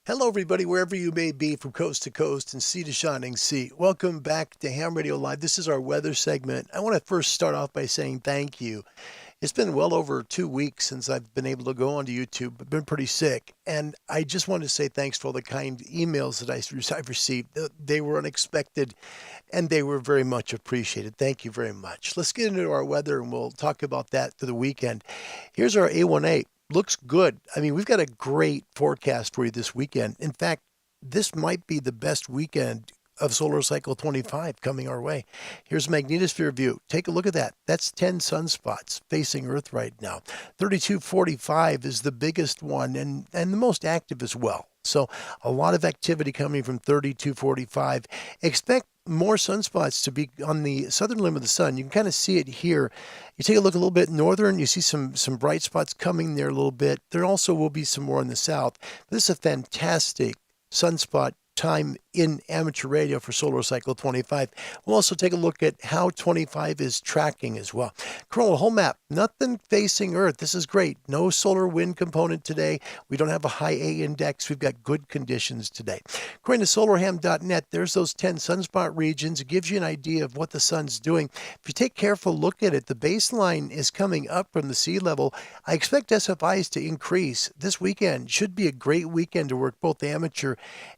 Hello, everybody, wherever you may be from coast to coast and sea to shining sea. Welcome back to Ham Radio Live. This is our weather segment. I want to first start off by saying thank you. It's been well over 2 weeks since I've been able to go onto YouTube. I've been pretty sick. And I just wanted to say thanks for all the kind emails that I've received. They were unexpected and they were very much appreciated. Thank you very much. Let's get into our weather and we'll talk about that through the weekend. Here's our A1A. Looks good. I mean, we've got a great forecast for you this weekend. In fact, this might be the best weekend of solar cycle 25 coming our way. Here's a magnetosphere view. Take a look at that. That's 10 sunspots facing Earth right now. 3245 is the biggest one and the most active as well. So a lot of activity coming from 3245. Expect more sunspots to be on the southern limb of the sun. You can kind of see it here. You take a look a little bit northern, you see some bright spots coming there a little bit. There also will be some more in the south. This is a fantastic sunspot time in amateur radio for solar cycle 25. We'll also take a look at how 25 is tracking as well. Coronal whole map, nothing facing Earth. This is great. No solar wind component today. We don't have a high A index. We've got good conditions today. According to solarham.net, there's those 10 sunspot regions. It gives you an idea of what the sun's doing. If you take a careful look at it, the baseline is coming up from the sea level. I expect SFIs to increase. This weekend should be a great weekend to work both amateur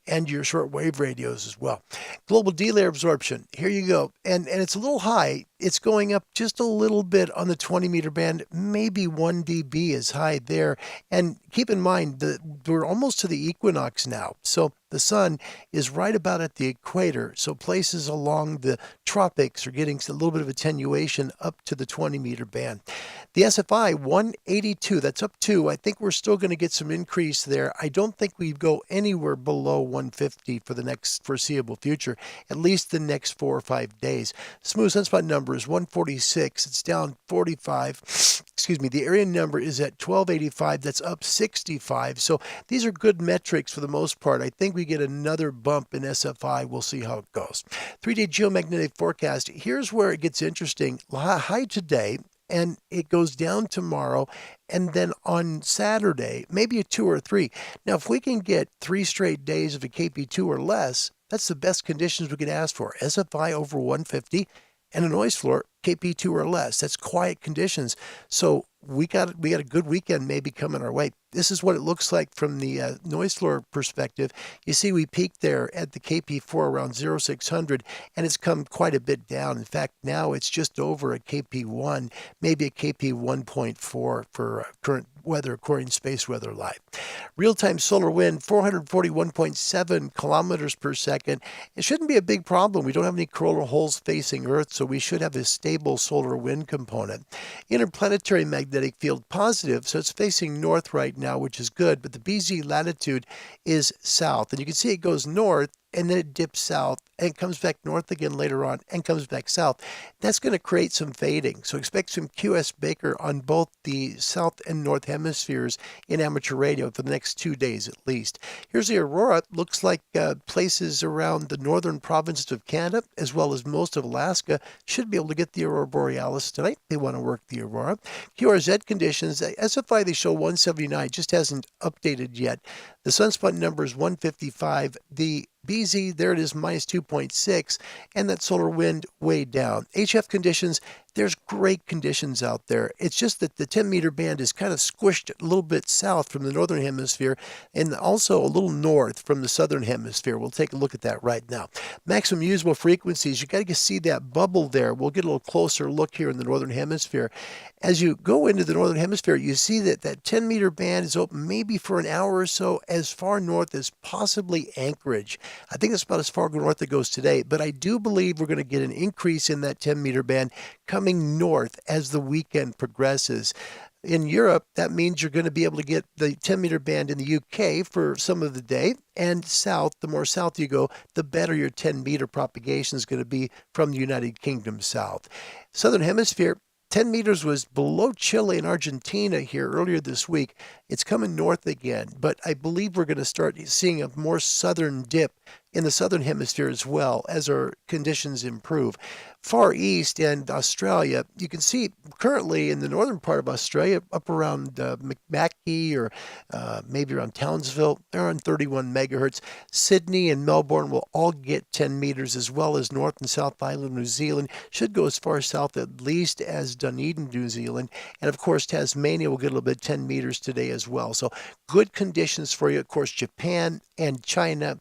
and your shortwave radios as well. Global D-layer absorption, here you go. And it's a little high. It's going up just a little bit on the 20-meter band, maybe 1 dB is high there. And keep in mind that we're almost to the equinox now. So the sun is right about at the equator. So places along the tropics are getting a little bit of attenuation up to the 20-meter band. The SFI 182, that's up 2. I think we're still going to get some increase there. I don't think we go anywhere below 150 for the next foreseeable future, at least the next 4 or 5 days. Smooth sunspot number is 146. It's down 45. Excuse me. The area number is at 1285. That's up 65. So these are good metrics for the most part. I think we get another bump in SFI. We'll see how it goes. 3-day geomagnetic forecast. Here's where it gets interesting. High today, and it goes down tomorrow, and then on Saturday, maybe a 2 or 3. Now, if we can get 3 straight days of a KP2 or less, that's the best conditions we could ask for. SFI over 150 and a noise floor KP2 or less. That's quiet conditions. So we got a good weekend maybe coming our way. This is what it looks like from the noise floor perspective. You see we peaked there at the KP4 around 0600, and it's come quite a bit down. In fact, now it's just over a KP1, maybe a KP 1.4 for current weather according to Space Weather Live. Real-time solar wind, 441.7 kilometers per second. It shouldn't be a big problem. We don't have any coronal holes facing Earth, so we should have a stable solar wind component. Interplanetary magnetic field positive, so it's facing north right now, which is good, but the BZ latitude is south. And you can see it goes north, and then it dips south and comes back north again later on and comes back south. That's going to create some fading. So expect some QS Baker on both the south and north hemispheres in amateur radio for the next 2 days at least. Here's the Aurora. Looks like places around the northern provinces of Canada, as well as most of Alaska, should be able to get the Aurora Borealis tonight. They want to work the Aurora. QRZ conditions, SFI they show 179, just hasn't updated yet. The sunspot number is 155. The BZ, there it is, minus 2.6, and that solar wind way down. HF conditions, there's great conditions out there. It's just that the 10-meter band is kind of squished a little bit south from the northern hemisphere and also a little north from the southern hemisphere. We'll take a look at that right now. Maximum usable frequencies, you got to see that bubble there. We'll get a little closer look here in the northern hemisphere. As you go into the northern hemisphere, you see that that 10-meter band is open maybe for an hour or so as far north as possibly Anchorage. I think that's about as far north it goes today, but I do believe we're going to get an increase in that 10-meter band coming north as the weekend progresses. In Europe, that means you're going to be able to get the 10-meter band in the UK for some of the day, and south, the more south you go, the better your 10-meter propagation is going to be from the United Kingdom south. Southern Hemisphere, 10 meters was below Chile and Argentina here earlier this week. It's coming north again, but I believe we're going to start seeing a more southern dip in the southern hemisphere as well as our conditions improve. Far east and Australia, you can see currently in the northern part of Australia, up around Macmackie or maybe around Townsville, they're on 31 megahertz. Sydney and Melbourne will all get 10 meters, as well as North and South Island, New Zealand. Should go as far south at least as Dunedin, New Zealand. And of course, Tasmania will get a little bit 10 meters today as well. So good conditions for you. Of course, Japan and China,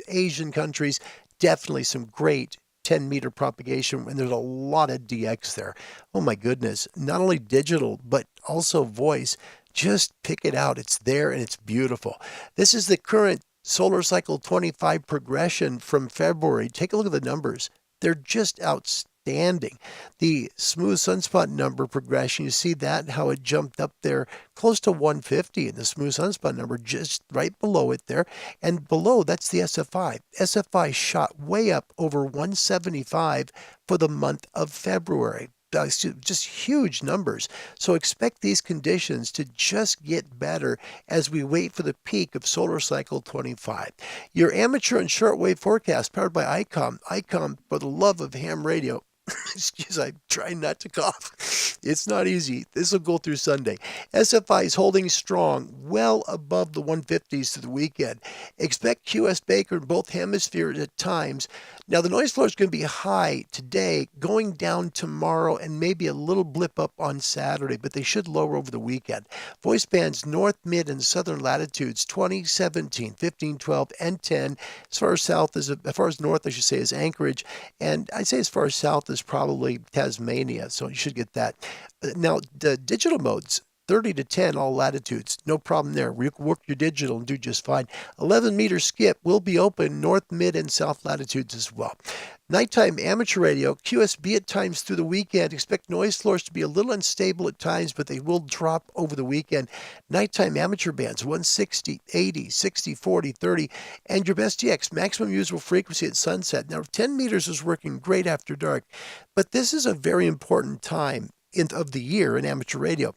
Asian countries, definitely some great 10-meter propagation, and there's a lot of DX there. Oh my goodness, not only digital, but also voice. Just pick it out. It's there and it's beautiful. This is the current solar cycle 25 progression from February. Take a look at the numbers. They're just outstanding. The smooth sunspot number progression, you see that, how it jumped up there close to 150, and the smooth sunspot number just right below it there. And below, that's the SFI. SFI shot way up over 175 for the month of February. Just huge numbers. So expect these conditions to just get better as we wait for the peak of solar cycle 25. Your amateur and shortwave forecast powered by ICOM. ICOM, for the love of ham radio. Excuse, I'm trying not to cough. It's not easy. This will go through Sunday. SFI is holding strong, well above the 150s to the weekend. Expect QS Baker in both hemispheres at times. Now, the noise floor is going to be high today, going down tomorrow, and maybe a little blip up on Saturday, but they should lower over the weekend. Voice bands north, mid, and southern latitudes 20, 17, 15, 12, and 10. As far as north, I should say, is Anchorage, and I'd say as far as south is probably Tasmania, so you should get that. Now, the digital modes, 30 to 10, all latitudes. No problem there. Work your digital and do just fine. 11-meter skip will be open north, mid, and south latitudes as well. Nighttime amateur radio, QSB at times through the weekend. Expect noise floors to be a little unstable at times, but they will drop over the weekend. Nighttime amateur bands, 160, 80, 60, 40, 30, and your best DX, maximum usable frequency at sunset. Now, 10 meters is working great after dark, but this is a very important time of the year in amateur radio.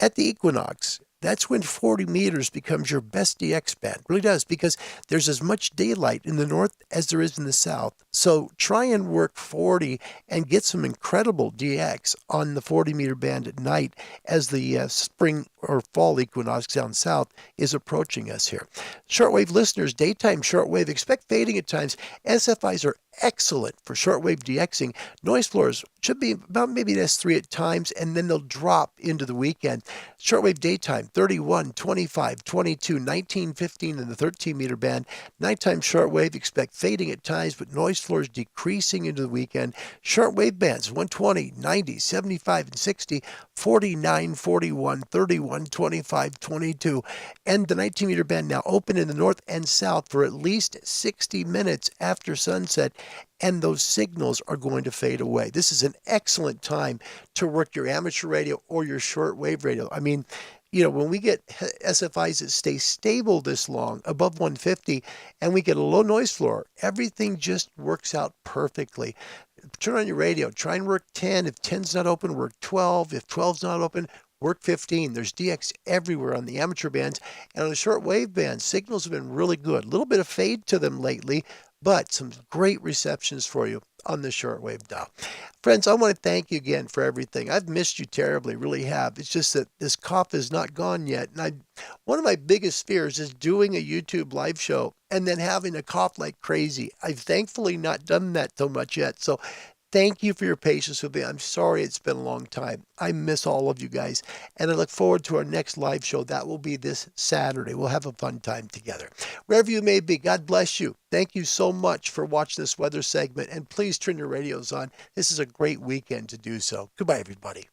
At the equinox, that's when 40 meters becomes your best DX band. It really does, because there's as much daylight in the north as there is in the south. So try and work 40 and get some incredible DX on the 40-meter band at night as the spring or fall equinox down south is approaching us here. Shortwave listeners, daytime shortwave, expect fading at times. SFIs are excellent for shortwave DXing. Noise floors should be about maybe an S3 at times, and then they'll drop into the weekend. Shortwave daytime, 31, 25, 22, 19, 15 in the 13-meter band. Nighttime shortwave, expect fading at times, but noise floors decreasing into the weekend. Shortwave bands, 120, 90, 75, and 60, 49, 41, 31, 25, 22. And the 19-meter band now open in the north and south for at least 60 minutes after sunset, and those signals are going to fade away. This is an excellent time to work your amateur radio or your shortwave radio. I mean, when we get SFIs that stay stable this long, above 150, and we get a low noise floor, everything just works out perfectly. Turn on your radio. Try and work 10. If 10's not open, work 12. If 12's not open, work 15. There's DX everywhere on the amateur bands. And on the shortwave bands, signals have been really good. A little bit of fade to them lately, but some great receptions for you on the shortwave dial. Friends, I want to thank you again for everything. I've missed you terribly, really have. It's just that this cough is not gone yet. And one of my biggest fears is doing a YouTube live show and then having a cough like crazy. I've thankfully not done that so much yet. So thank you for your patience with me. I'm sorry it's been a long time. I miss all of you guys. And I look forward to our next live show. That will be this Saturday. We'll have a fun time together. Wherever you may be, God bless you. Thank you so much for watching this weather segment. And please turn your radios on. This is a great weekend to do so. Goodbye, everybody.